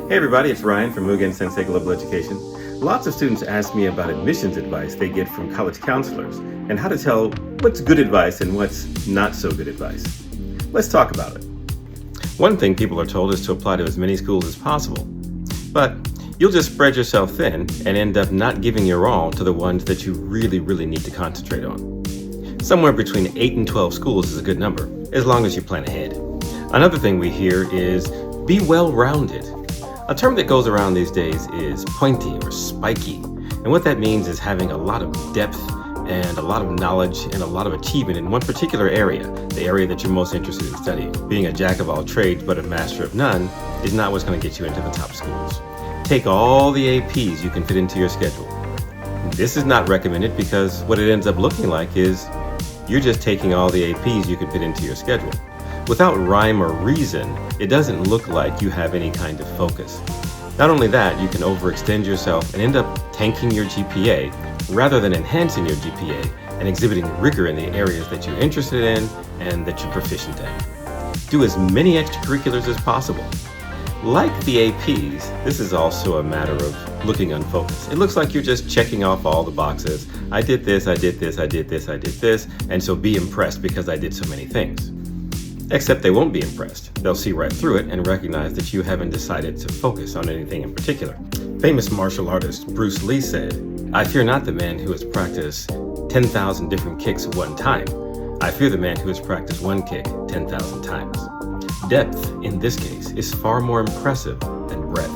Hey everybody, it's Ryan from Mugenn-Sensei Global Education. Lots of students ask me about admissions advice they get from college counselors and how to tell what's good advice and what's not so good advice. Let's talk about it. One thing people are told is to apply to as many schools as possible, but you'll just spread yourself thin and end up not giving your all to the ones that you really need to concentrate on. Somewhere between 8 and 12 schools is a good number, as long as you plan ahead. Another thing we hear is be well-rounded. A term that goes around these days is pointy or spiky. And what that means is having a lot of depth and a lot of knowledge and a lot of achievement in one particular area, the area that you're most interested in studying. Being a jack of all trades but a master of none is not what's going to get you into the top schools. Take all the APs you can fit into your schedule. This is not recommended because what it ends up looking like is you're just taking all the APs you can fit into your schedule. Without rhyme or reason, it doesn't look like you have any kind of focus. Not only that, you can overextend yourself and end up tanking your GPA rather than enhancing your GPA and exhibiting rigor in the areas that you're interested in and that you're proficient in. Do as many extracurriculars as possible. Like the APs, this is also a matter of looking unfocused. It looks like you're just checking off all the boxes. I did this, I did this, I did this, I did this, and so be impressed because I did so many things. Except they won't be impressed. They'll see right through it and recognize that you haven't decided to focus on anything in particular. Famous martial artist Bruce Lee said, "I fear not the man who has practiced 10,000 different kicks at one time. I fear the man who has practiced one kick 10,000 times." Depth, in this case, is far more impressive than breadth.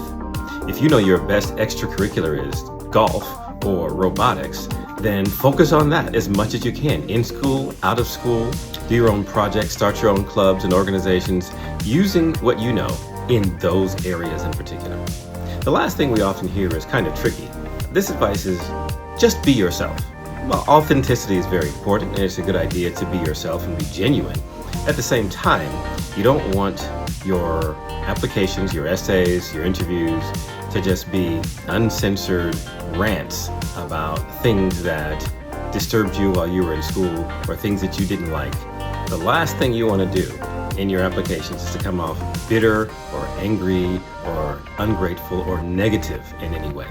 If you know your best extracurricular is golf or robotics, then focus on that as much as you can, in school, out of school. Do your own projects, start your own clubs and organizations, using what you know in those areas in particular. The last thing we often hear is kind of tricky. This advice is just be yourself. Well, authenticity is very important, and it's a good idea to be yourself and be genuine. At the same time, you don't want your applications, your essays, your interviews to just be uncensored rants about things that disturbed you while you were in school or things that you didn't like. The last thing you want to do in your applications is to come off bitter or angry or ungrateful or negative in any way.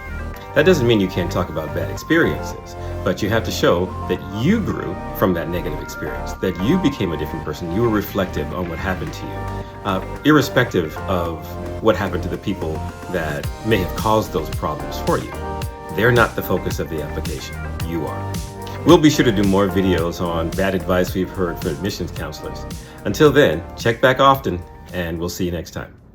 That doesn't mean you can't talk about bad experiences, but you have to show that you grew from that negative experience, that you became a different person, you were reflective on what happened to you, irrespective of what happened to the people that may have caused those problems for you. They're not the focus of the application, you are. We'll be sure to do more videos on bad advice we've heard from admissions counselors. Until then, check back often, and we'll see you next time.